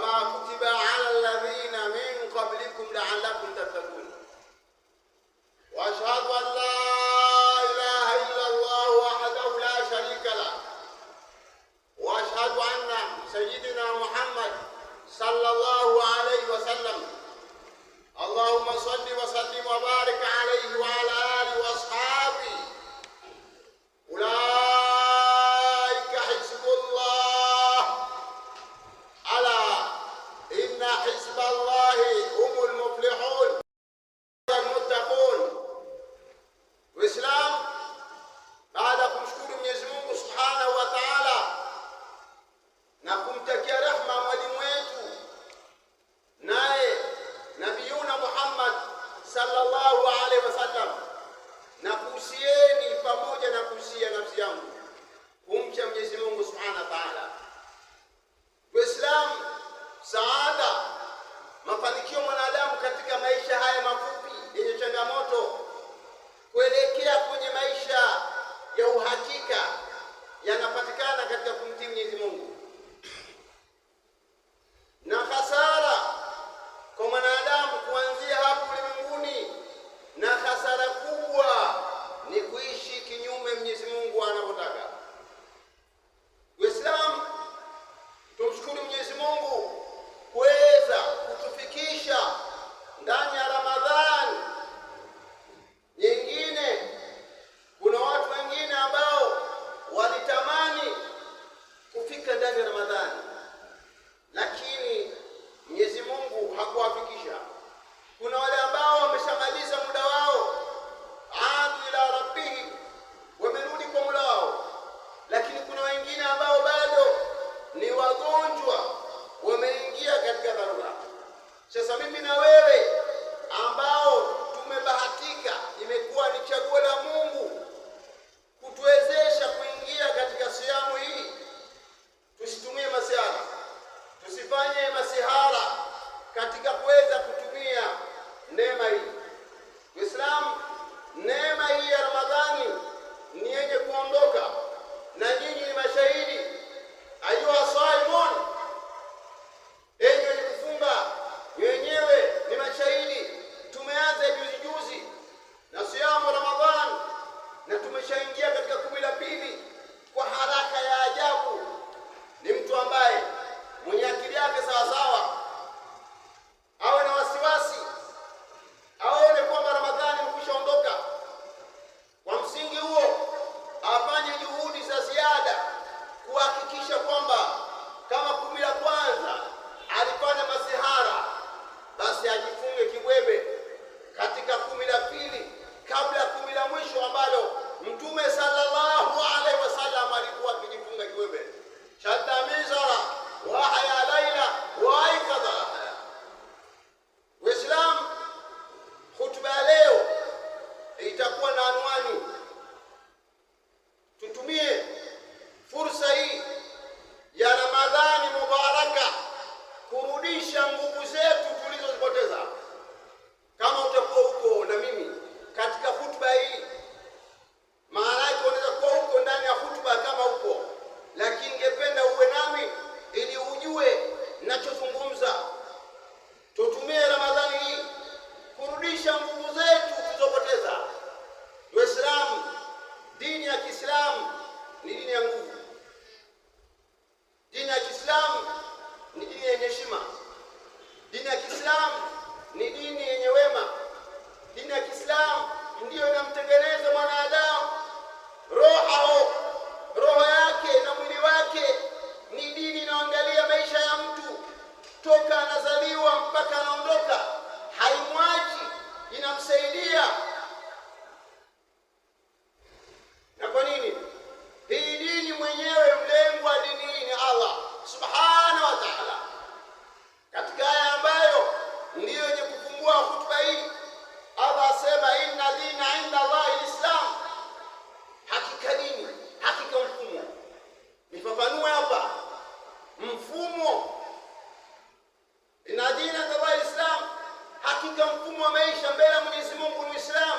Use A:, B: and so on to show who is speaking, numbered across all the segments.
A: كما كتب على الذين من قبلكم لعلكم تتقون. وأشهد أن لا إله إلا الله وحده لا شريك له، وأشهد أن سيدنا محمد صلى الله عليه وسلم اللهم صل وسلم وبارك عليه وعلى آله وأصحابه. أولئك حزب الله، ألا إن حزب الله هم المفلحون المتقون. Uislamu, baada ya kumshukuru Mwenyezi Mungu Subhanahu wa Ta'ala na kumtakia rehema mwalimu wetu naye Nabiyuna Muhammad sallallahu alaihi wasallam, na kuhusieni pamoja na kuhusia nafsi yangu kumcha Mwenyezi Mungu Subhanahu wa Ta'ala. Uislamu, saada, mafanikio mwanadamu katika maisha haya mafupi yenye changamoto kuelekea kwenye maisha ya uhakika yanapatikana katika kumtii Mwenyezi Mungu, na hasara kwa mwanadamu kuanzia hapo ulimwenguni, na hasara kubwa ni kuishi kinyume Mwenyezi Mungu anavyotaka. Uislamu, tumshukuru Mwenyezi Mungu kuweza kutufikisha ndani ya Ramadhani. Nyingine, kuna watu wengine ambao walitamani kufika ndani ya Ramadhani, lakini Mwenyezi Mungu hakuwafikisha. Kuna wale ambao wameshamaliza muda wao, adu ila rabbihim, wamerudi kwa Mola wao, lakini kuna wengine ambao bado ni wagonjwa, wameingia katika dharura. Sasa mimi na wewe ambao tumebahatika, imekuwa ni chaguo la Mungu kutuwezesha kuingia katika siamu hii, tusitumie masihara, tusifanye masihara katika kuweza kutumia neema hii. Uislamu, neema hii ya Ramadhani ni yenye kuondoka, na nyinyi ni mashahidi. Ayuha saimun, enyi wenye kufunga, wenyewe ni mashahidi. Tumeanza juzi na siamu Ramadhani, na tumeshaingia katika 10 la pili kwa haraka ya ajabu. Ni mtu ambaye mwenye akili yake sawasawa awe na wasiwasi, aone kwamba Ramadhani imekwishaondoka. Kwa msingi huo, afanye juhudi za ziada kuhakikisha kwamba kama 10 la kwanza alifanya masihara, basi ajifunge kibwebe katika 10 la pili, kabla ya 10 la mwisho ambalo Mtume sallallahu alaihi wasallam alikuwa akijifunga kibwebe. Shadda mizara wa haya laila wa aikadha. Uislamu, hutuba ya leo itakuwa na anwani, tutumie fursa hii ya Ramadhani mubaraka kurudisha nguvu zetu tulizozipoteza. Kama utakuwa huko na mimi katika hutuba hii, maana yake unaweza kuwa huko ndani ya hutuba kama huko, lakini ningependa uwe nami ili ujue ninachozungumza. Tutumie Ramadhani hii kurudisha nguvu zetu tulizopoteza. Uislamu, dini ya Kiislamu ni dini ya nguvu. Dini ya Kiislamu ni dini yenye heshima. Dini ya Kiislamu ni dini yenye wema. Dini ya Kiislamu ndiyo inamtengeneza mwanadamu roho yake na mwili wake. Ni dini inaangalia maisha ya mtu toka anazaliwa mpaka anaondoka, haimwachi, inamsaidia. Na kwa nini? Hii dini mwenyewe, mlengo wa dini hii ni Allah Subhanahu wa Ta'ala. Katika aya ambayo ndiyo yenye kufungua hutuba hii, Allah asema inna dina inda Allahi al-Islam. Hakika dini, hakika mfumo. Nifafanue hapa mfumo. Inna dina inda Allahi al-Islam, hakika mfumo wa maisha mbele ya Mwenyezi Mungu ni Uislamu.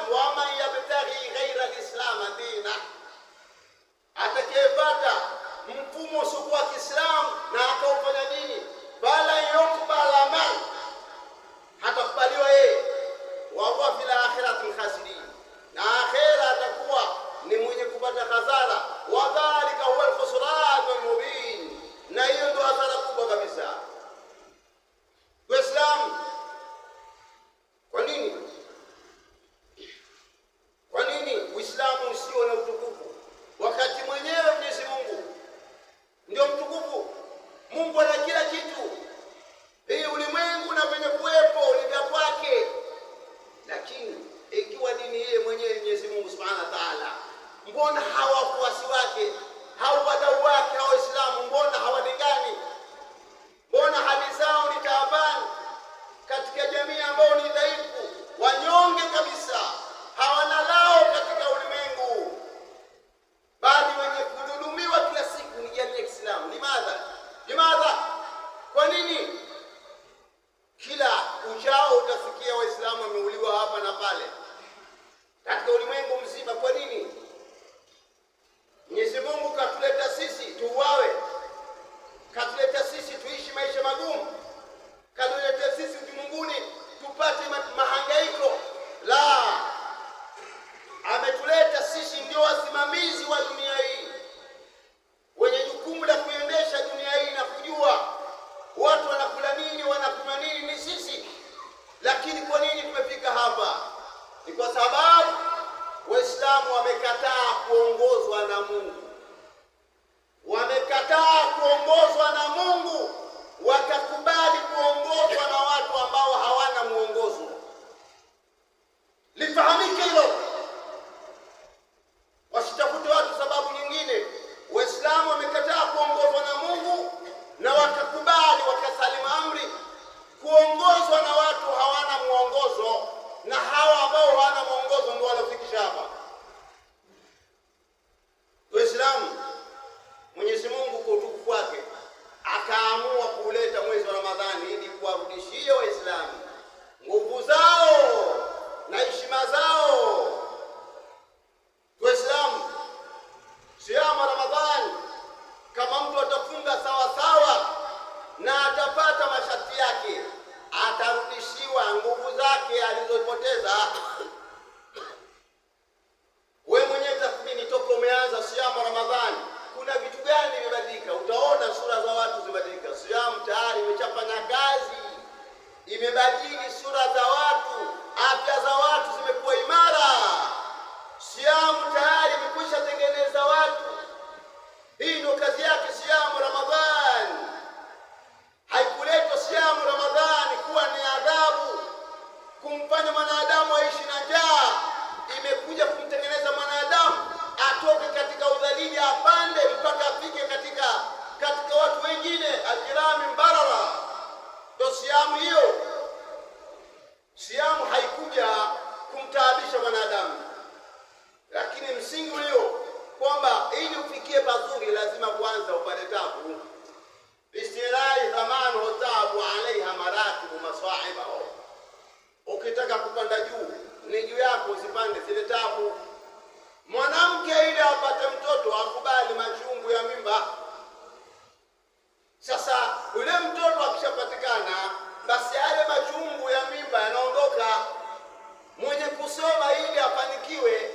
A: Lakini kwa nini tumefika hapa? Ni kwa sababu Waislamu wamekataa kuongozwa na Mungu. Wamekataa kuongozwa na Mungu, wakakubali kuongozwa na watu ambao hawana muongozo. Lifahamike hilo, wasitafute watu sababu nyingine. Waislamu wamekataa kuongozwa na Mungu na wakakubali, wakasalimu amri kuongozwa na watu hawana muongozo, na hawa ambao hawana muongozo ndio wanafikisha hapa. Waislamu, Mwenyezi Mungu kwa utukufu wake akaamua kuleta mwezi wa Ramadhani ili kuwarudishia Waislamu nguvu zao na heshima zao. Waislamu, siamu Ramadhani, kama mtu atafunga sawa sawa na atapata masharti yake, atarudishiwa nguvu zake alizopoteza. Wewe mwenyewe tathmini, toka umeanza siamu Ramadhani, kuna vitu gani vimebadilika? Utaona sura za watu zimebadilika. Siamu tayari imeshafanya kazi, imebadili sura za watu, afya za watu zimekuwa imara. Siamu tayari imekwisha tengeneza watu. Hii ndio kazi yake siamu Ramadhani. Haikuletwa siamu Ramadhani kuwa ni adhabu, kumfanya mwanadamu aishi na njaa. Imekuja kumtengeneza mwanadamu atoke katika udhalili, apande mpaka afike katika watu wengine, ajirami mbarara. Ndio siamu hiyo. Siamu haikuja kumtaabisha mwanadamu, lakini msingi ulio kwamba ili ufikie pazuri lazima kwanza upate tabu. Bismillahi thamanu tabu alaiha maratibu masaiba. Ukitaka kupanda juu, ni juu yako usipande zile tabu. Mwanamke ili apate mtoto akubali machungu ya mimba. Sasa ule mtoto akishapatikana, basi yale machungu ya mimba yanaondoka. Mwenye kusoma ili afanikiwe,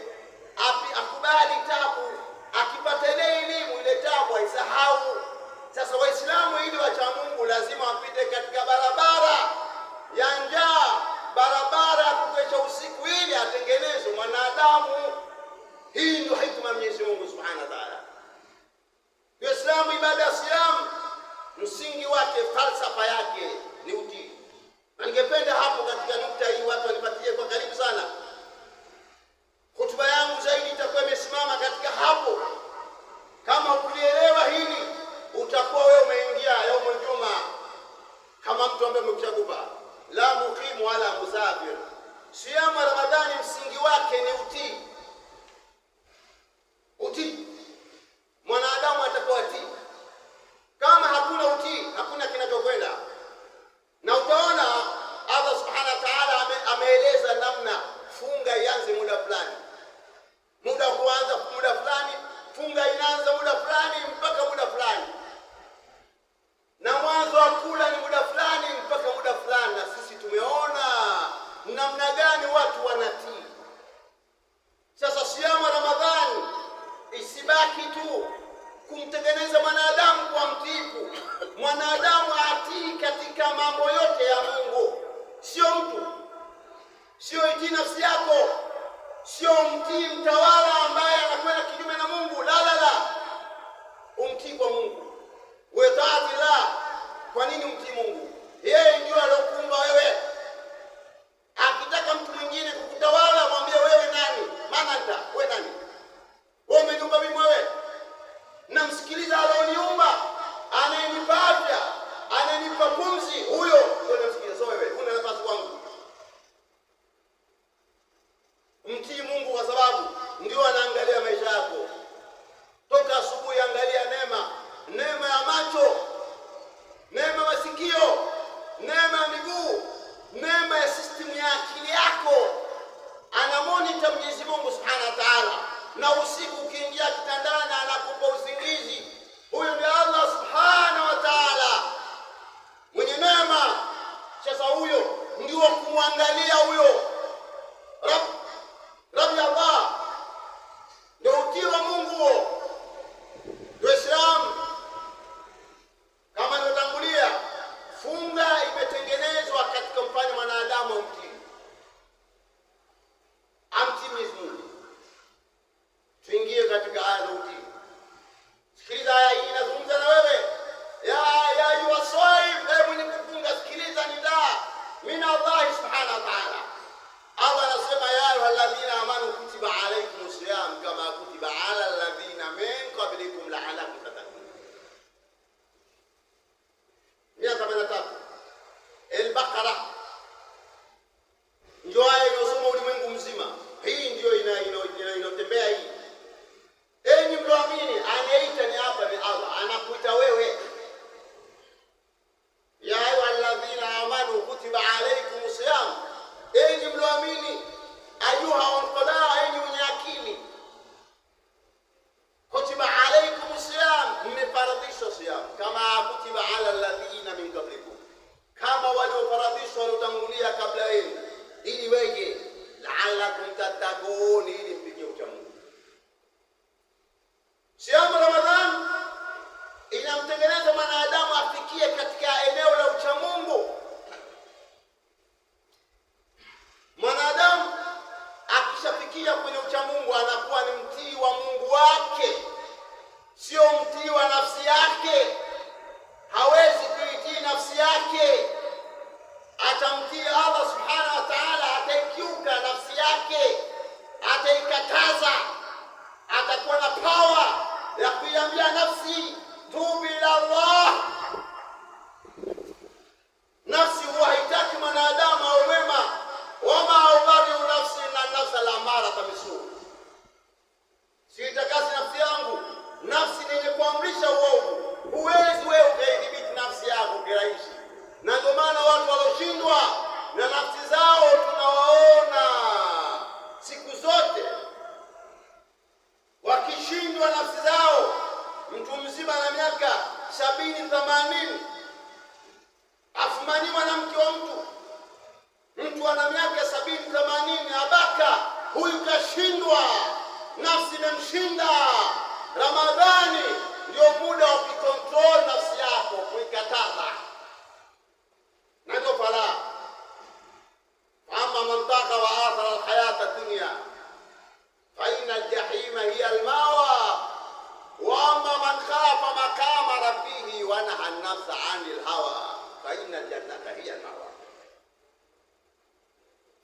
A: akubali tabu, akipata ile elimu, ile tabu haisahau. Sasa Waislamu ili wacha Mungu lazima wapite katika barabara ya njaa, barabara ya kukesha usiku ili atengenezwe mwanadamu. Hii ndio hikma ya Mwenyezi Mungu Subhanahu wa Ta'ala. Uislamu, ibada ya siamu, msingi wake, falsafa yake ni utii. Na ningependa hapo katika nukta hii watu wanipatie kwa karibu sana. Hotuba yangu zaidi itakuwa imesimama katika hapo. Kama ukulielewa hili, utakuwa wewe umeingia yaumul Jumaa kama mtu ambaye umekuchagupa, la muqimu wala musafir. Siamu Ramadhani msingi wake ni utii. Utii. Mwanadamu atakuwa utii. Kama hakuna utii, hakuna kinachokwenda. Na utaona Allah Subhanahu wa Ta'ala ameeleza namna funga ianze muda fulani. Muda kuanza muda fulani, funga inaanza muda fulani mpaka muda fulani. Na mwanzo wa kula ni muda fulani mpaka muda fulani. Na sisi tumeona namna gani watu wanatii. Sasa siamu Ramadhani isibaki tu kumtengeneza mwanadamu kwa mtiifu. Mwanadamu atii katika mambo yote ya Mungu. Sio mtu, sio itii nafsi yako, sio mtii mtawala ambaye anakwenda kinyume na Mungu. La, umtii kwa Mungu. Wewe taati la. Kwa nini umtii Mungu? Yeye ndio aliyokuumba wewe. Akitaka mtu mwingine kukutawala, mwambie wewe nani? Mananta, wewe nani? Wewe umeniumba mimi wewe. Namsikiliza aliyoniumba, anayenipa afya, anayenipa pumzi, huyo ndio namsikiliza. So wewe una nafasi kwangu. Mtii Mungu kwa sababu ndio anaangalia maisha yako. Toka asubuhi angalia neema ya macho, neema ya masikio, neema ya miguu, neema ya system ya akili yako. Ana monitor Mwenyezi Mungu Subhanahu wa Ta'ala. Na usiku ukiingia kitandani anakupa usingizi. Huyo ni Allah Subhanahu wa Ta'ala, mwenye neema. Sasa huyo ndio kumwangalia huyo Rabbi Allah, ndio utii wa Mungu huo. Uislamu kama nilivyotangulia, funga imetengenezwa katika mfano mwanadamu chooni ili mpige ucha Mungu. Siamu Ramadhani inamtengeneza mwanadamu afikie katika eneo la ucha Mungu. Mwanadamu akishafikia kwenye ucha Mungu anakuwa ni mtii wa Mungu wake, sio mtii wa nafsi yake. Hawezi kuitii nafsi yake, atamtii Allah subhanahu wa ta'ala, ataikiuka nafsi yake, ataikataza, atakuwa na power ya kuiambia nafsi tubu ila Allah. Nafsi huwa haitaki mwanadamu awe mwema, wama ubari nafsi na nafsa la amara bisu. Siitakasi nafsi yangu, nafsi ni yenye kuamrisha uovu. Huwezi wewe ukaidhibiti nafsi yako kirahisi, na ndio maana watu walioshindwa na nafsi zao tunawaona siku zote wakishindwa nafsi zao. Mtu mzima na miaka 70-80 afumaniwa na mke wa mtu ana miaka 70-80 abaka, huyu kashindwa, nafsi imemshinda. Ramadhani ndio muda wa kukontrol nafsi yako, kuikataza. Na ndio fala amma man taqa wa athara alhayata dunya fa inna aljahima hiya almawa wa amma man khafa maqama rabbih wa nahaa an-nafsa 'anil hawa fa inna aljannata hiya almawa.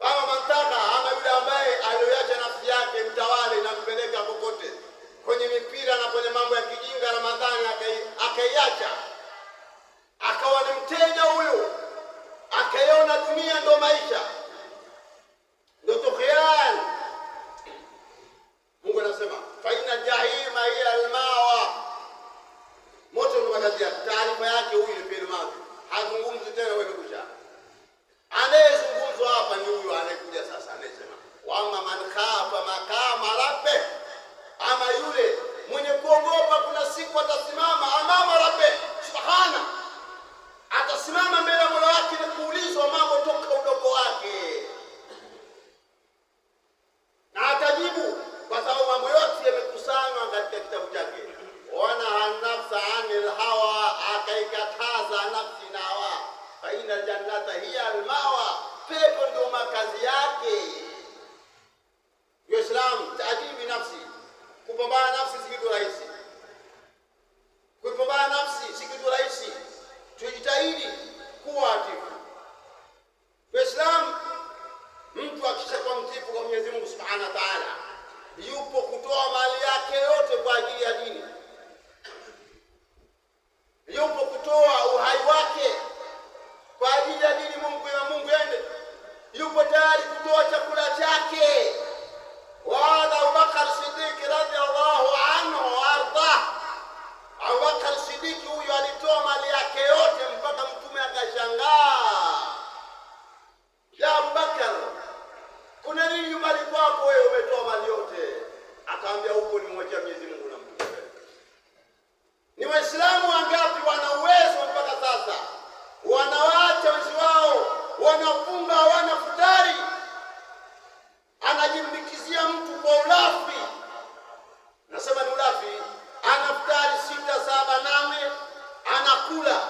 A: Kama man taqa, ama yule ambaye aliyoacha nafsi yake mtawale na kupeleka kokote kwenye mipira na kwenye mambo ya kijinga, Ramadhani akaiacha, akawa ni mteja huyo, akaiona dunia ndo maisha, ndo tukhian. Mungu anasema fa inna jahima hiya almawa, moto ndo makazi yake. Taarifa yake huyu ni pili mavi, hazungumzi tena wewe kusha. Anayezungumzwa hapa ni huyu anayekuja sasa, anasema wa amma man khafa maqama rabbih, ama yule mwenye kuogopa kuna siku atasimama amama Rabbih subhana, atasimama mbele ya Mola wake na kuulizwa mambo toka udogo wake, na atajibu kwa sababu mambo yote yamekusanywa katika kitabu chake. Wana nafsa anil hawa, akaikataza nafsi na hawa. Fa inna jannata hiya almawa, pepo ndio makazi yake. Uislamu taadibi nafsi, kupambana nafsi si kitu rahisi. Kupambana nafsi si kitu rahisi. Tujitahidi kuwa atifu. Uislamu, mtu akishakuwa mtiifu kwa Mwenyezi Mungu Subhanahu wa Ta'ala, yupo kutoa mali yake yote kwa ajili ya dini, yupo kutoa uhai wake kwa ajili ya dini Mungu na Mungu ende, yupo tayari kutoa chakula chake. Wala Abubakar Siddiq radhiallahu anhu arda, Abubakar Siddiq huyu alitoa mali yake yote mpaka Mtume akashangaa, ya Abubakar, kuna nini nyumbani kwako wewe umetoa mali yote? Akaambia huko ni mmoja Mwenyezi Mungu na Mtume. Ni Waislamu wangapi wana uwezo mpaka sasa wanawaacha wenzi wao wanafunga, hawana futari, anajimbikizia mtu kwa ulafi. Nasema ni ulafi, anafutari 6, 7, 8, anakula,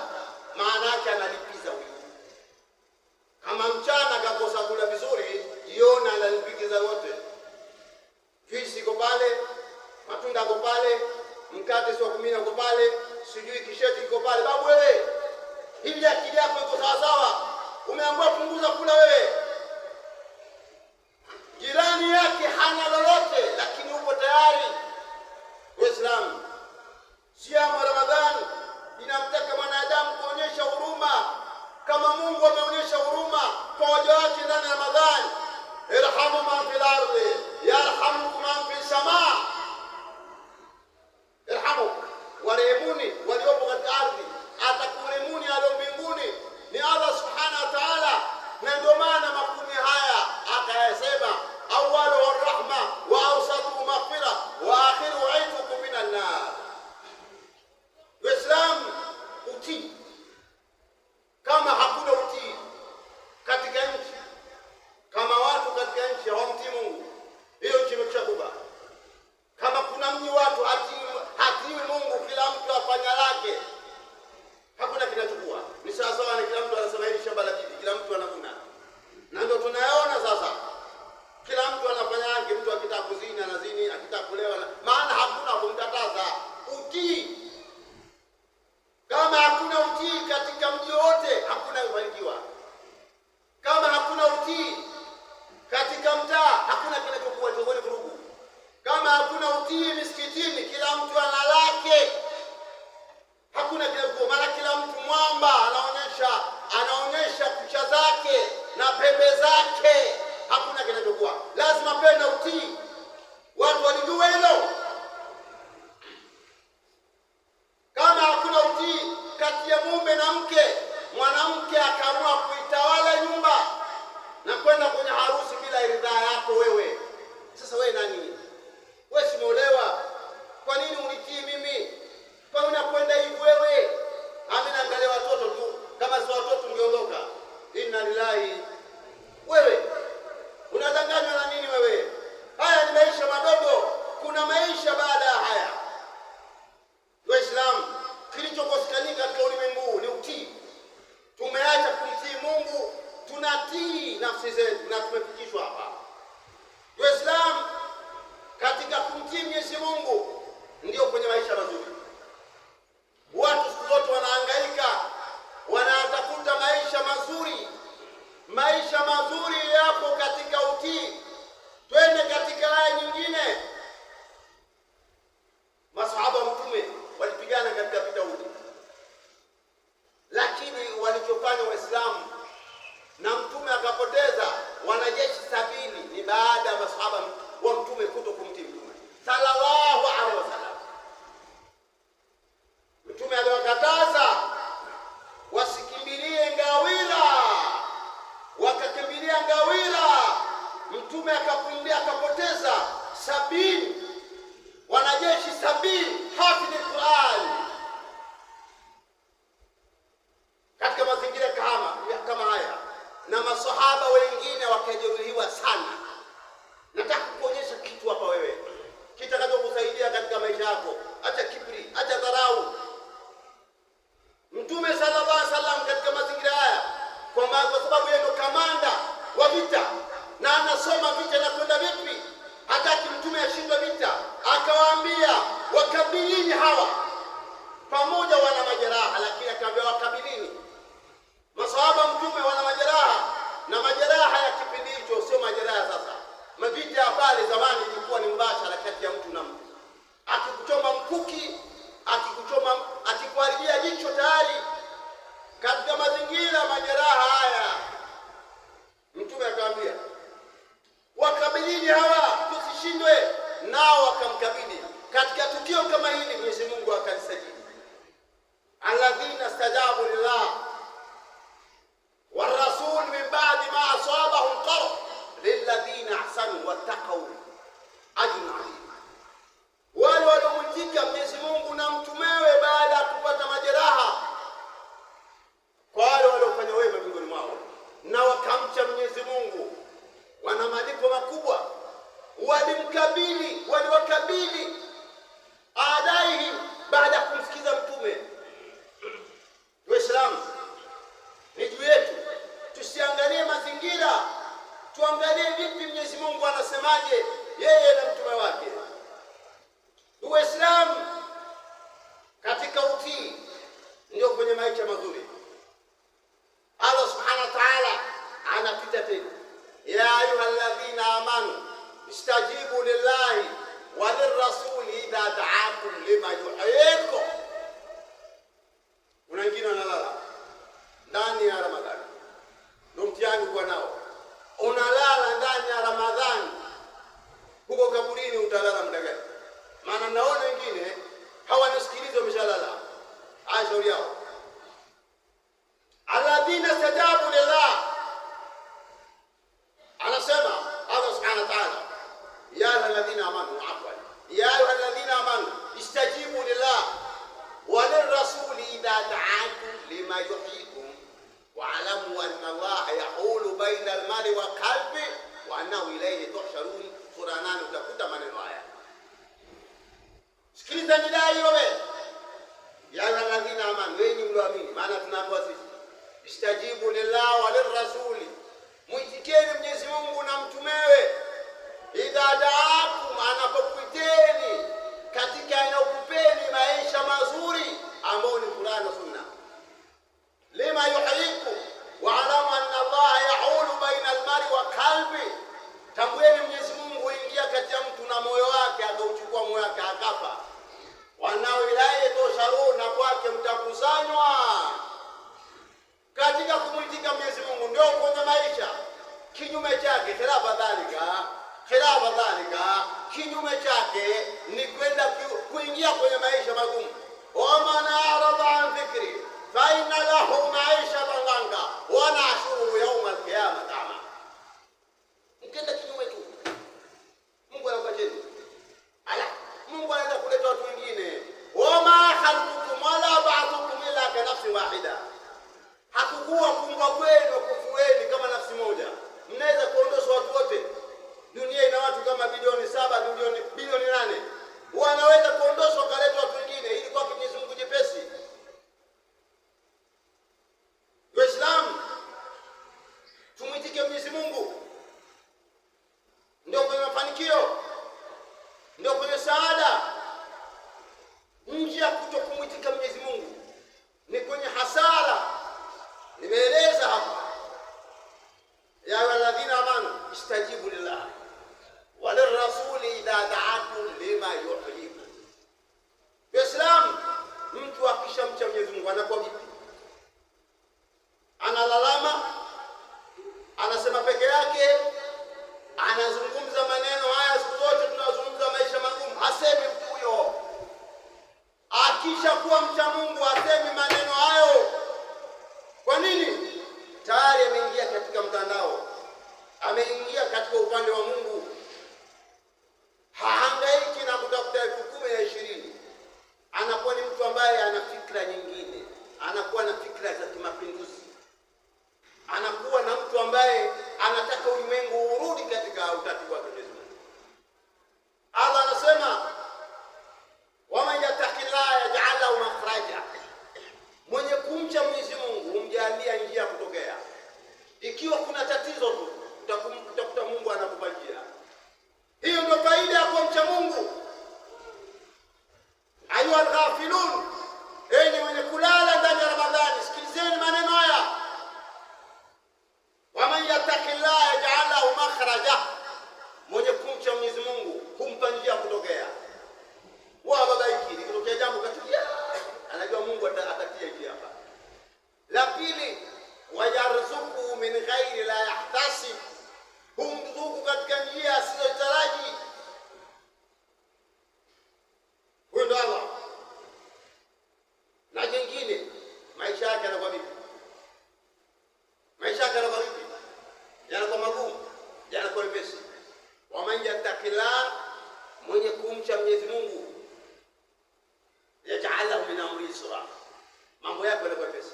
A: maana yake analipiza wizi. Kama mchana kakosa kula vizuri, jioni analipiza wote. Juisi iko pale, matunda iko pale, mkate sio 10 iko pale, sijui kisheti iko pale. Babu wewe, hivi akili yako iko sawa sawa? Umeambiwa punguza kula wewe. Jirani yake hana lolote, lakini uko tayari. Uislamu, siamu Ramadhani inamtaka mwanadamu kuonyesha huruma kama Mungu ameonyesha huruma kwa waja wake ndani ya Ramadhani. Irhamu man fil ardi yarhamkum man fis samaa. Irhamu, warehemuni waliopo katika ardhi, atakurehemuni alio mbinguni. Ni Allah subhanahu wa ta'ala. Na ndio maana makumi haya akayasema awwalu rahma wa awsatu maghfira wa akhiru aitukum minan nar. Uislamu utii. Kama hakuna utii katika nchi, kama watu katika nchi hawamtii Mungu, hiyo pembe zake, hakuna kinachokuwa. Lazima pewe na utii. Watu walijua hilo. Kama hakuna utii kati ya mume na mke, mwanamke akaamua kuitawala nyumba na kwenda kwenye harusi bila ridhaa yako wewe, sasa wewe nani? Wewe si umeolewa? Kwa nini unitii mimi? Kwa nini unakwenda hivi wewe? Amina, angalia watoto tu, kama si watoto ungeondoka. Inna lillahi. Wewe unadanganywa na nini wewe? Haya ni maisha madogo, kuna maisha baada ya haya. Waislamu, kilichokosekanika katika ulimwengu ni utii. Tumeacha kumtii Mungu, tunatii nafsi zetu na tumefikishwa hapa. Waislamu, katika kumtii Mwenyezi Mungu ndio kwenye maisha mazuri. Watu siku zote wanahangaika, wanatafuta maisha mazuri. Maisha mazuri yapo katika utii. Twende katika aya nyingine. Masahaba Mtume walipigana katika vita Uhud, lakini walichofanya Waislamu na Mtume akapoteza wanajeshi 70 ni baada ya masahaba wa Mtume kuto kumtii Mtume sallallahu alaihi wasallam. Mtume aliwakataza wasikimbilie ngawira, wakakimbilia ngawira. Mtume akakimbia akapoteza 70 wanajeshi 70 hafidhi Qur'an. Katika mazingira kama haya, na masahaba wengine wakajeruhiwa sana. Nataka kuonyesha kitu hapa wewe kitakachokusaidia katika maisha yako. Acha kiburi, acha dharau. Mtume sallallahu alaihi wasallam katika mazingira haya, kwa sababu yeye ndo kamanda wa vita na anasoma vita na kwenda vipi, hataki Mtume ashindwe vita, akawaambia wakabilini hawa. Pamoja wana majeraha, lakini akaambia wakabilini. Masahaba Mtume wana majeraha, na majeraha ya kipindi hicho sio majeraha sasa. Mavita ya pale zamani ilikuwa ni mbashara kati ya mtu na mtu. Akikuchoma mkuki, akikuharibia jicho tayari. Katika mazingira majeraha haya, Mtume akaambia wakabilini hawa, tusishindwe. Nao wakamkabili. Katika tukio kama hili Mwenyezi Mungu akalisajili, alladhina stajabu lillah والرسول من بعد ما أصابهم قرح للذين أحسنوا واتقوا أجر عظيم. Wale waliomtika Mwenyezi Mungu na mtumewe baada ya kupata majeraha, kwa wale waliofanya wema miongoni mwao na wakamcha Mwenyezi Mungu, wana malipo makubwa. Waliwakabili adaihi baada ya kumsikiza Mtume. Waislamu, ni juu yetu tusiangalie mazingira, tuangalie vipi Mwenyezi Mungu anasemaje yeye na mtume wake. Uislamu katika utii ndio kwenye maisha mazuri. Allah subhanahu wa ta'ala anapita tena, ya ayyuhalladhina amanu istajibu lillahi wa lirrasuli idha da'akum lima yuhyikum. Kuna wengine wanalala ndani ya Ramadhani, ndio mtihani kwa nao. Unalala ndani ya Ramadhani, huko kaburini utalala muda gani? Maana naona wengine hawanisikilizi, wameshalala. Shauri yao. Alladhina stajabu lillah, anasema Allah subhanahu wa ta'ala, ya ayyuhalladhina amanu, ya ayyuhalladhina amanu istajibu lillah wa lirrasuli idha da'akum lima yuhyikum wa'lamu anna Allaha yahulu baina al-mar'i wa qalbi wa annahu ilayhi tuhsharun. Sura 8 utakuta maneno haya. Sikiliza nidai wewe, ya ayyuhalladhina amanu, wenyi mlioamini. Maana tunaambiwa sisi istajibu lillah wa lirrasuli, muitikeni Mwenyezi Mungu na mtumewe. Idha da'akum, anapokuiteni katika inayokupeni maisha mazuri ambayo ni Qur'an na Sunna. Lima yuhyikum wa alamu anna Allah yahulu baina al-mar'i wa qalbi, tambueni Mwenyezi Mungu ingia kati ya mtu na moyo wake, akauchukua moyo wake akafa. Wanao ilahi tosharun, na kwake mtakusanywa. Katika kumwitika Mwenyezi Mungu ndio kwenye maisha. Kinyume chake khilafa dhalika, kinyume chake ni kwenda kuingia kwenye maisha magumu. Waman arada an dhikri fa inna lahu maishatan dhanka wa nahshuruhu yawma alqiyamati a'ma. Mkenda kinyume tu, Mungu anakujeni. Mungu anaenda kuleta watu wengine. Wama khalqukum wala ba'thukum illa ka nafsin wahida. Hakukuwa kuumba kwenu kufueni kama nafsi moja. Mnaweza kuondosha watu wote. Dunia ina watu kama bilioni 7, bilioni 8. Wanaweza kuondoshwa kaleta watu wengine ili kwa Mwenyezi Mungu jepesi. Waislamu tumwitike Mwenyezi Mungu. Ndio kwenye mafanikio, ndio kwenye saada. Nje ya kutokumwitika Mwenyezi Mungu ni kwenye hasara. Nimeeleza hapa, ya ayyuhalladhina amanu istajibu lillah wa lirrasuli idha da'akum lima yuhyikum. Islam, mtu akishamcha Mwenyezi Mungu anakuwa vipi? Analalama, anasema peke yake, anazungumza maneno haya siku zote tunazungumza maisha magumu. Hasemi mtu huyo. Akishakuwa mcha Mungu hasemi maneno hayo. Kwa nini? Tayari ameingia katika mtandao, ameingia katika upande wa Mungu. Hahangaiki na kutafuta 10,000 na 20. Anakuwa ni mtu ambaye ana fikra nyingine, anakuwa na fikra za kimapinduzi, anakuwa na mtu ambaye anataka ulimwengu urudi katika utaratibu wa Mwenyezi Mungu. Allah anasema, waman yattaqillaha yaj'al lahu makhraja. Mwenye kumcha Mwenyezi Mungu humjalia njia ya kutokea. Ikiwa kuna tatizo tu, utakuta Mungu anakupa njia. Hiyo ndio faida ya kumcha Mungu. Ayuha al-ghafilun, enyi wenye kulala ndani ya Ramadhani, sikilizeni maneno haya. Waman yattaqillaha yaj'al lahu makhraja. Mwenye kumcha Mwenyezi Mungu humpa njia ya kutokea. Babaiki likitokea jambo katulia, anajua Mungu atatia njia hapa. La pili, wayarzuku min ghairi la yahtasib. Humruzuku katika njia asizotaraji. Huyo ndo Allah. Na jingine, maisha yake yanakuwa vipi? Maisha yake yanakuwa vipi? Yanakuwa magumu, yanakuwa mepesi. Waman yattaqillah, mwenye kumcha Mwenyezi Mungu, yaj'al lahu min amri yusra. Mambo yake yanakuwa mepesi.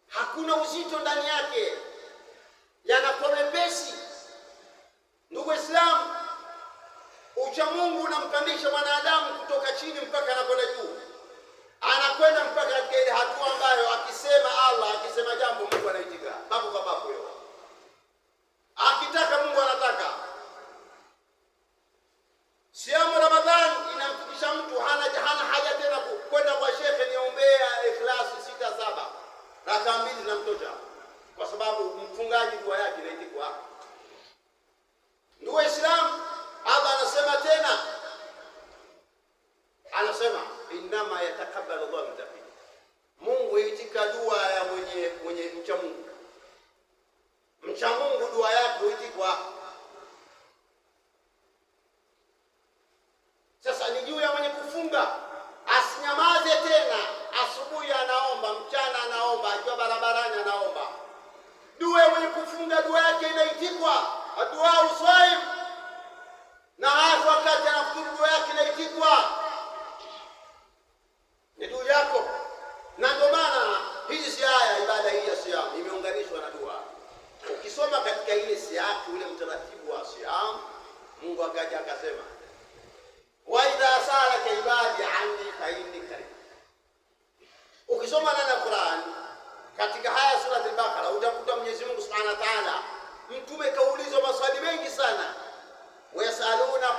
A: Hakuna uzito ndani yake, yanakuwa mepesi. Ndugu Waislamu, ucha Mungu unampandisha mwanadamu kutoka chini mpaka anakwenda juu. Anakwenda mpaka katika ile hatua ambayo akisema Allah, akisema jambo Mungu anaitika. Babu kwa babu hiyo. Akitaka Mungu anataka. Siamu Ramadhani inamfikisha mtu hana haja tena kwenda kwa shekhe niombea ikhlasi 6-7. Raka 2 zinamtosha. Kwa sababu mfungaji dua yake inaitikwa. Ndugu Waislamu, Allah anasema tena. Anasema inama yatakabbalu Allahu min. Mungu huitika dua ya mwenye mcha Mungu. Mcha Mungu dua yake huitikwa. Sasa ni juu ya mwenye kufunga asinyamaze tena. Asubuhi anaomba, mchana anaomba, akiwa barabarani anaomba. Dua ya mwenye kufunga dua yake inaitikwa. Dua uswaim. Na hata wakati anafuturu dua yake inaitikwa. Ni dua yako. Na ndio maana hizi si aya, ibada hii ya siyam imeunganishwa na dua. Ukisoma katika ile siaki, ule mtaratibu wa siyam, Mungu akaja akasema, wa idha salaka ibadi anni fa inni qarib. Ukisoma ndani ya Qur'an katika haya sura al-Baqara utakuta Mwenyezi Mungu Subhanahu wa Ta'ala, mtume kaulizwa maswali mengi sana. Wayasaluna,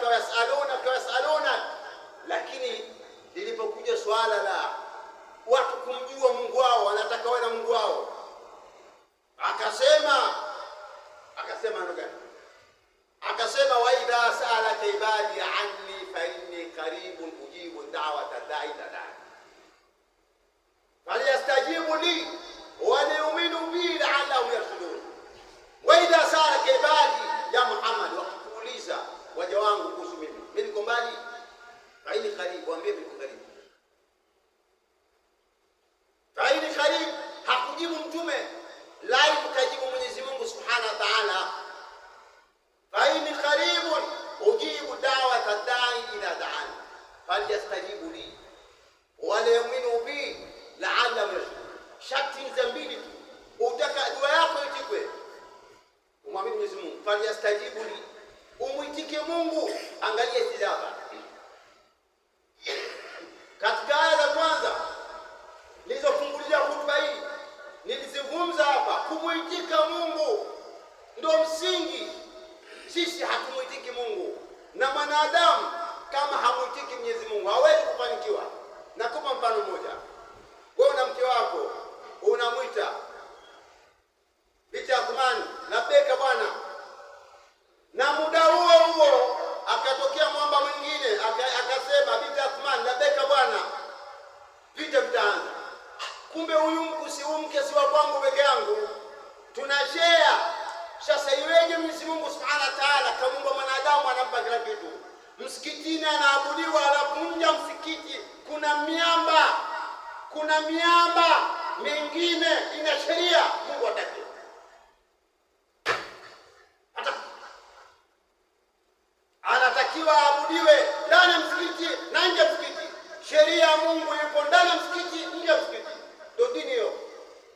A: lakini lilipokuja swala la watu kumjua Mungu wao, wanataka wawe na Mungu wao, akasema ndio gani? Akasema wa idha sa'alaka ibadi anni fa inni qaribun ujibu da'wata da'i idha da'an. Falyastajibu li wa liyu'minu bi la'allahum yarshudun. Wa idha sa'alaka live kajibu Mwenyezi Mungu Subhanahu wa Ta'ala, fa inni qaribun ujibu da'wata da'i ila da'an falyastajibu li wa liyu'minu bi la'allahum yarshudun. Sharti za mbili tu, utaka dua yako itikwe, umwamini Mwenyezi Mungu, falyastajibu li, umuitike Mungu. Angalia istijaba katika aya za kwanza nilizofungulia hutuba hii, nilizungumza hapa, kumuitika Mungu ndio msingi. Sisi hatumuitiki Mungu, na mwanadamu kama hamuitiki Mwenyezi Mungu hawezi kufanikiwa. Nakupa mfano mmoja. Wewe na mke wako unamwita binti Athman, labeka bwana, na muda huo huo akatokea mwamba mwingine akasema binti Athman, labeka bwana, vita vitaanza. Kumbe huyu mke si wa kwangu peke yangu, tunashare. Sasa iweje Mwenyezi Mungu Subhanahu wa Ta'ala kamuumba mwanadamu anampa kila kitu? Msikitini anaabudiwa, alafu nje msikiti kuna miamba mengine ina sheria. Mungu hataki. Anatakiwa aabudiwe ndani ya msikiti na nje ya msikiti. Sheria ya Mungu ipo ndani ya msikiti, nje ya msikiti. Ndio dini hiyo,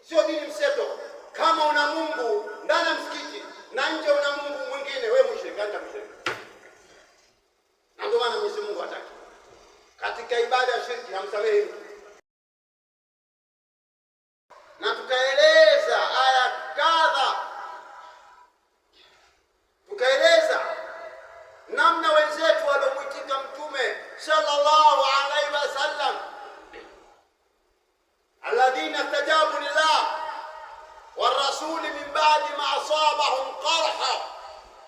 A: sio dini mseto. Kama una Mungu ndani ya msikiti na nje una Mungu mwingine, wewe mshirika mshirika. Na ndio maana Mwenyezi Mungu hataki. Katika ibada ya shirki hamsamehi. Na tukaeleza aya kadha, tukaeleza namna wenzetu waliomuitika Mtume sallallahu alaihi wasallam, alladhina tajabu lillah warasuli min ba'di ma asabahum qarha,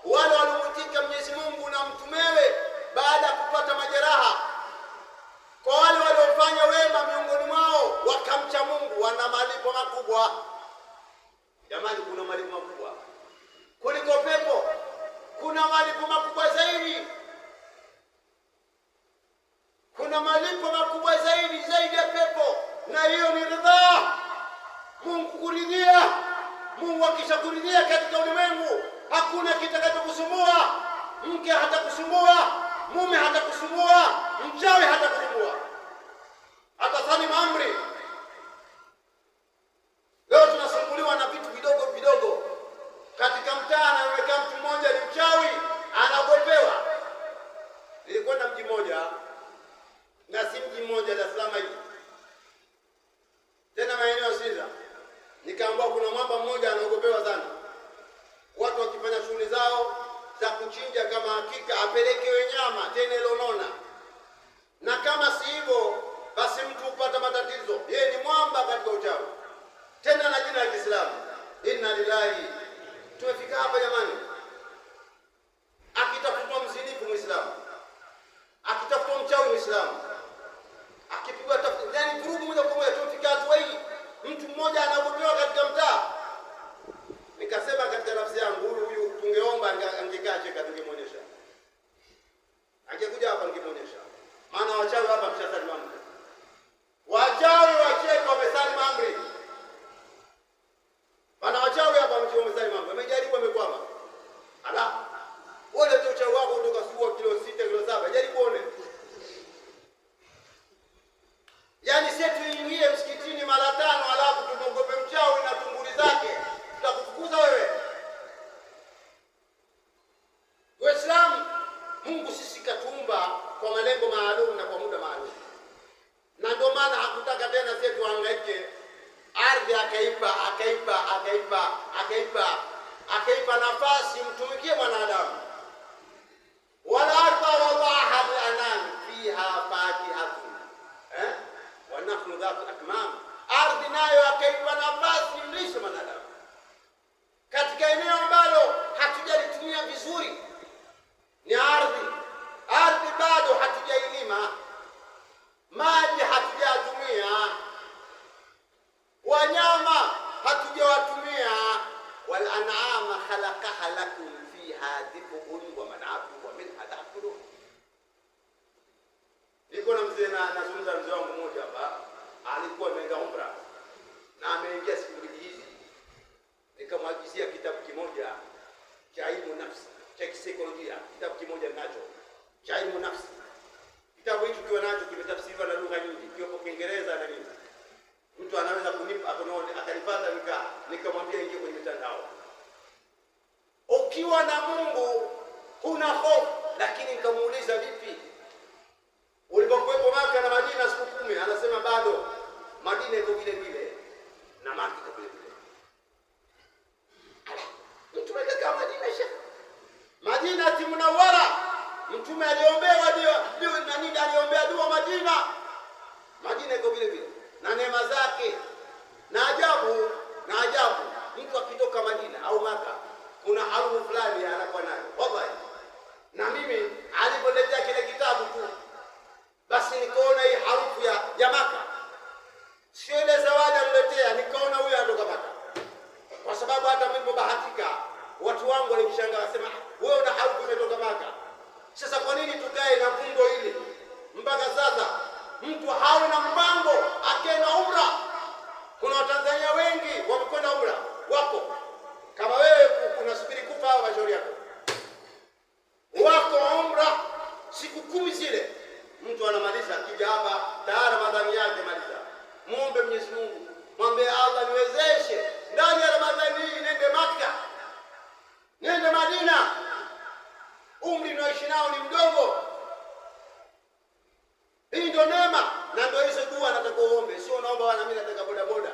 A: wale waliomuitika Mwenyezi Mungu na mtumewe baada ya kupata majeraha. Kwa wale waliofanya wema miongoni mwao wakamcha Mungu, wana malipo makubwa. Jamani, kuna malipo makubwa kuliko pepo. Kuna malipo makubwa zaidi, kuna malipo makubwa zaidi ya pepo, na hiyo ni ridha. Mungu kuridhia. Mungu akishakuridhia katika ulimwengu, hakuna kitakachokusumbua. Mke hatakusumbua, mume hatakusumbua, mchawi hatakusumbua, atasalimu amri. Leo tunasumbuliwa na vitu vidogo vidogo katika mtaa. Anaonekana mtu mmoja ni mchawi, anagopewa. Nilikwenda mji mmoja, na si mji mmoja, Dar es Salaam hivi, tena maeneo ya Sinza. Nikaambiwa kuna mwamba mmoja anaogopewa sana. Watu wakifanya shughuli zao za kuchinja kama hakika apelekewe nyama tena ilonona, na kama si hivyo basi mtu upata matatizo. Yeye ni mwamba katika uchawi, tena na jina la Kiislamu. Inna lillahi. Tumefika hapa jamani. Akitafutwa mzinifu Muislamu, akitafutwa mchawi Muislamu, akipigwa tafsiri, yani vurugu moja kwa moja. Tumefika hatua hii, mtu mmoja anagopewa katika mtaa. Nikasema katika nafsi yangu, huyu tungeomba angekaa cheka, tungemuonyesha. Angekuja hapa ningemuonyesha. Maana wachawi hapa mshasali mambo. Wachawi wacheka wamesali amri. Bana wachawi hapa wamesali mambo. Wamejaribu wamekwama. Ala. Wale tu uchawi wako kutoka suwa kilo 6 kilo 7. Jaribu uone. Yaani sisi tuingie msikitini mara 5 alafu tumogope mchawi na tunguli zake. Tutakufukuza wewe. Waislamu, Mungu sisi katuumba kwa malengo maalum na kwa muda maalum. Na ndio maana hakutaka tena sisi tuhangaike. Ardhi akaipa nafasi mtumikie mwanadamu. Wala arda wadaha li'anam fiha fakihatun wa nakhlu dhatu akmam. Ardhi nayo akaipa nafasi mlisho mwanadamu katika eneo ambalo hatujalitumia vizuri. Ni ardhi bado hatujailima, maji hatujatumia, wanyama hatujawatumia. Wal an'ama khalaqaha lakum fiha dif'un wa man'atun wa minha ta'kulun. Niko na mzee nazungumza, mzee wangu mmoja hapa alikuwa ameenda umra na ameingia siku mbili hizi. cha ilmu nafsi cha kisaikolojia, kitabu kimoja ninacho cha ilmu nafsi. Kitabu hicho kiwa nacho kimetafsiriwa na lugha nyingi, kipo Kiingereza na nini. Mtu anaweza kunipa akanipata nikamwambia ingie kwenye mitandao. Ukiwa na Mungu huna hofu, lakini nikamuuliza vipi? Ulipokuwepo Maka na Madina siku 10, anasema bado Madina iko vile vile na Maka iko vile vile. Mtume kaka Madina Madina Munawwara, Mtume aliombea aliombea dua Madina. Madina iko vile vile na neema zake. Na ajabu mtu akitoka Madina au Maka kuna harufu fulani anakuwa nayo. Wallahi. Na mimi alipoletea kile kitabu tu basi nikaona hii harufu ya Maka. Sio ile zawadi aliletea, nikaona huyu anatoka Maka. Kwa sababu hata mimi bahatika watu wangu walinishangaa wasema, wewe una harufu umetoka Maka. Sasa kwa nini tukae na fundo hili? Mpaka sasa mtu hawe na mpango akaenda umra. Kuna Watanzania wengi wamekwenda umra. Wako. Kama wewe unasubiri kufa au mashauri yako. Wako umra siku 10 zile. Mtu anamaliza akija hapa tayari Ramadhani yake maliza. Muombe Mwenyezi Mungu, mwambie Allah niwezeshe ndani ya Ramadhani hii nende Maka, nende Madina. Umri naishi nao ni mdogo. Hii ndio neema na ndio hizo dua nataka uombe. Sio naomba wana mimi nataka boda boda.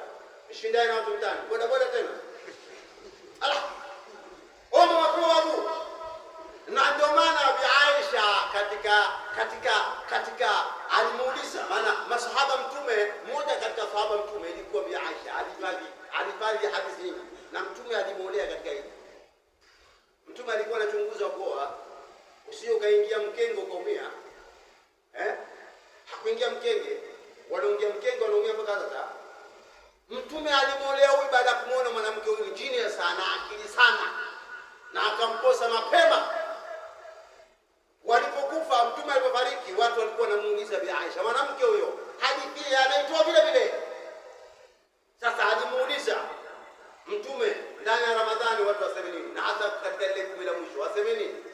A: Nishindane na watu mtani. Boda boda tena. Allah. Omba wakuabu. Na ndio maana Bi Aisha katika alimuuliza, maana masahaba Mtume, mmoja katika sahaba Mtume ilikuwa Bi Aisha, alifanya hadithi hii na Mtume alimuolea katika hili. Mtume alikuwa anachunguza kuoa, usije ukaingia mkengo ukaumia. Hakuingia mkenge, wanaingia mkenge wanaumia mpaka sasa. Mtume alimuolea huyu baada ya kumuona mwanamke huyu jini sana, akili sana, na akamposa mapema. Walipokufa Mtume alipofariki, watu walikuwa wanamuuliza Bi Aisha, mwanamke huyo hadithi anaitwa vile vile. Sasa alimuuliza Mtume ndani ya Ramadhani watu waseme nini, na hata katika ile 10 la mwisho waseme nini?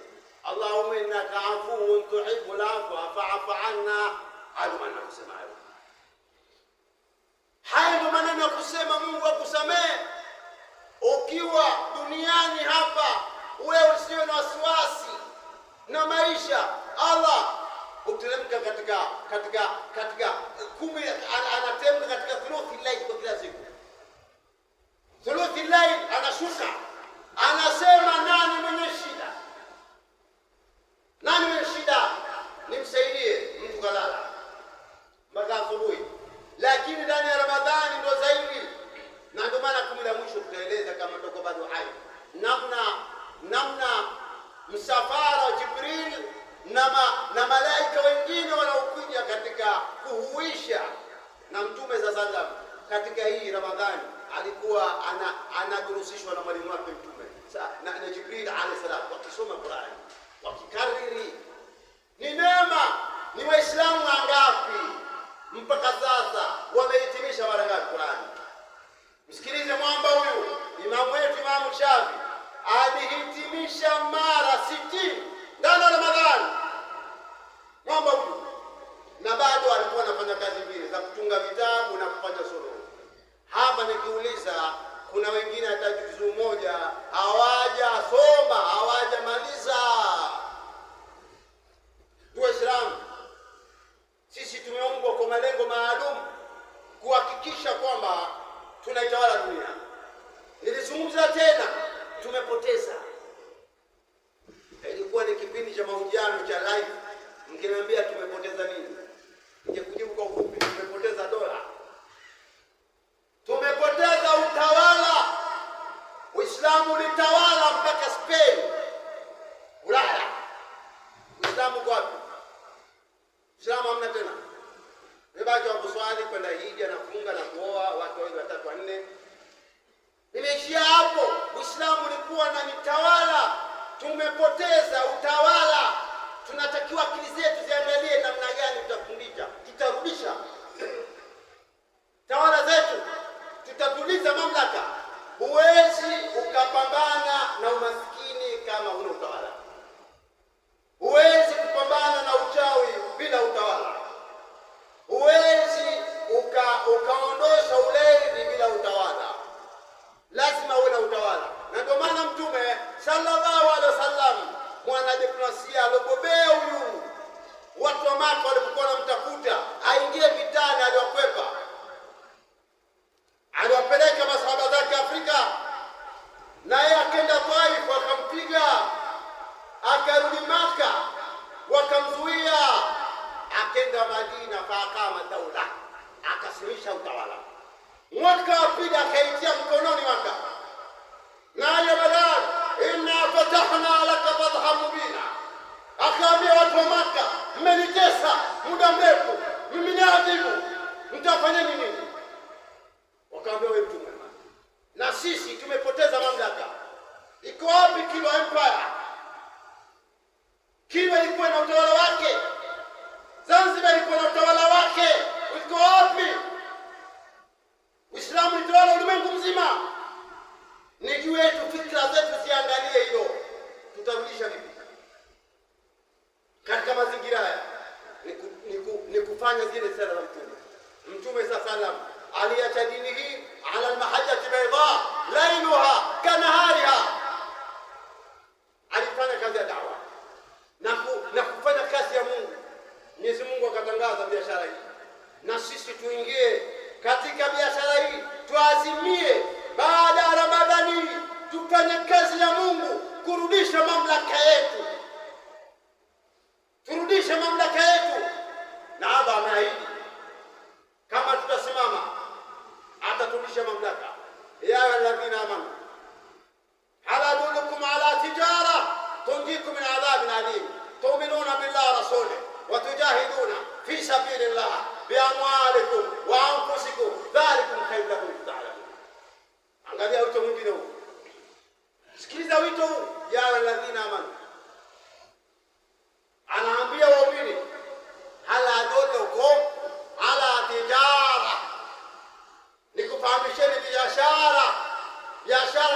A: Allahumma innaka afuwun tuhibbul afwa fa'fu 'anna. Alumana kusema hayo. Haya ndio maneno ya kusema Mungu akusamehe. Ukiwa duniani hapa wewe usiwe na wasiwasi na maisha. Allah uteremka katika 10, anateremka katika thuluthi layl kwa kila siku. Thuluthi layl anashuka, anasema nani mwenye shida? Nani mwenye shida? Nimsaidie. Mtu kalala mpaka asubuhi. Lakini ndani ya Ramadhani ndio zaidi. Na ndio maana 10 la mwisho tutaeleza kama toko bado hai. Namna msafara wa Jibril na malaika wengine wanaokuja katika kuhuisha na Mtume sallam katika hii Ramadhani alikuwa anadurusishwa na mwalimu wake Mtume na Jibril alayhi salam, wakisoma Qur'an, wakikariri. Ni neema. Ni Waislamu wangapi mpaka sasa wamehitimisha mara ngapi Qur'an? Msikilize mwamba huyu, imamu wetu Imam Shafi alihitimisha mara 60 ndani ya Ramadhani. Mwamba huyu, na bado alikuwa anafanya kazi mbili za kutunga vitabu na kufanya suluhu. Hapa nikiuliza, kuna wengine hata juzuu moja hawajasoma, hawajamaliza. Waislamu sisi tumeumbwa kwa malengo maalum kuhakikisha kwamba tunaitawala dunia. Nilizungumza tena, tumepoteza. Ilikuwa ni kipindi cha mahojiano cha live, mkiniambia tumepoteza nini? Ningekujibu kwa ufupi, tumepoteza dola. Tumepoteza utawala. Uislamu ulitawala mpaka Spain, Ulaya. Uislamu kwa wapi? Uislamu hamna tena. Nimebaki wa kuswali, kwenda hija na kufunga na kuoa watu wawili watatu wanne. Nimeishia hapo. Uislamu ulikuwa na nitawala. Tumepoteza utawala. Tunatakiwa akili zetu ziangalie namna gani tutarudisha tawala zetu, tutatuliza mamlaka. Huwezi ukapambana na umaskini kama huna utawala. Huwezi kupambana na uchawi bila utawala. Huwezi ukaondosha ulevi bila utawala. Lazima uwe na utawala. Na ndio maana Mtume sallallahu alaihi wasallam, mwanadiplomasia aliyobobea huyu, watu wa Maka walipokuwa wanamtafuta aingie vitani, aliwakwepa. Aliwapeleka masahaba zake Afrika, naye akenda Taif wakampiga, akarudi Maka wakamzuia, akenda Madina faakama daula, akasimisha utawala. Mwaka wa pili akaitia mkononi Maka, naye Bilal, inna fatahna laka fathan mubina, akaambia watu wa Maka, mmenitesa muda mrefu, mimi ni adhibu, mtafanya nini? Wakaambia wewe Mtume, na sisi tumepoteza mamlaka. Iko wapi Kilwa Empire? Kilwa ilikuwa na utawala wake, Zanzibar ilikuwa na utawala wake, iko wapi? Uislamu utawala ulimwengu mzima. Ni juu yetu, fikra zetu ziangalie hilo, tutarudisha vipi katika mazingira haya? Ni kufanya zile sera za Mtume. Mtume sallam aliacha dini hii ala almahajjati bayda lailuha kanahariha. Alifanya kazi ya da'wa na kufanya kazi ya Mungu. Mwenyezi Mungu akatangaza biashara hii, na sisi tuingie katika biashara hii, tuazimie baada ya Ramadhani tufanye kazi ya Mungu, kurudisha mamlaka yetu, turudishe mamlaka yetu. Na Allah ameahidi kama tutasimama ataturudisha mamlaka. Ya ayyuhalladhina amanu hal adullukum ala tijara tunjikum min adhabin alim tu'minuna billahi wa rasulihi wa tujahiduna fi sabilillah bi amwalikum wa anfusikum dhalikum khayrun lakum in ta'lamun. Angalia wito mwingine huu, sikiliza wito huu. Ya ayyuhalladhina amanu, anaambia waumini, hal adullukum ala tijara, nikufahamisheni biashara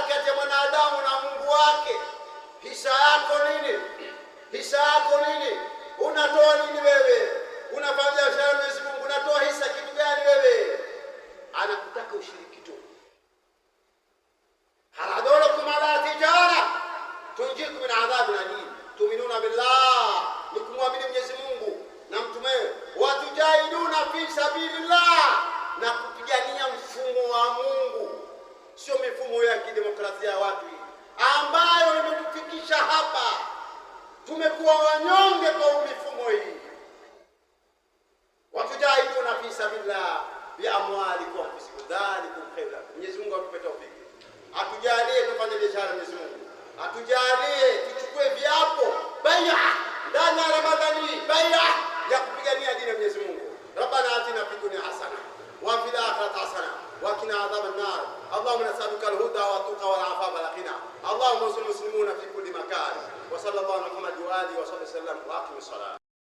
A: kati ya mwanadamu na Mungu wake. Hisa yako nini? Hisa yako nini? Unatoa nini wewe? Unafanya biashara na Mwenyezi Mungu, unatoa hisa kitu gani wewe? Anakutaka ushiriki tu. Hal adullukum ala tijara tunjikum min adhabin alim tu'minuna billah, nikumwamini Mwenyezi Mungu na mtume, watujahiduna fi sabilillah, na kupigania mfumo wa Mungu, sio mifumo ya kidemokrasia ya watu hii ambayo imetufikisha hapa. Tumekuwa wanyonge kwa mifumo hii. Watujahiduna fi sabilillah bi amwalikum wa anfusikum dhalikum khayrun. Mwenyezi Mungu atupe taufiki, atujalie tufanye biashara. Mwenyezi Mungu atujalie tuchukue viapo bai'a ndani ya Ramadhani, bai'a ya kupigania dini ya Mwenyezi Mungu. Rabbana atina fid dunya hasana wa fil akhirati hasana wa qina adhaban nar. Allahumma nas'aluka al-huda wa tuqa wal afafa wal ghina. Allahumma salli muslimuna fi kulli makan. Wa sallallahu ala Muhammad wa alihi wa sallam wa aqimis salat.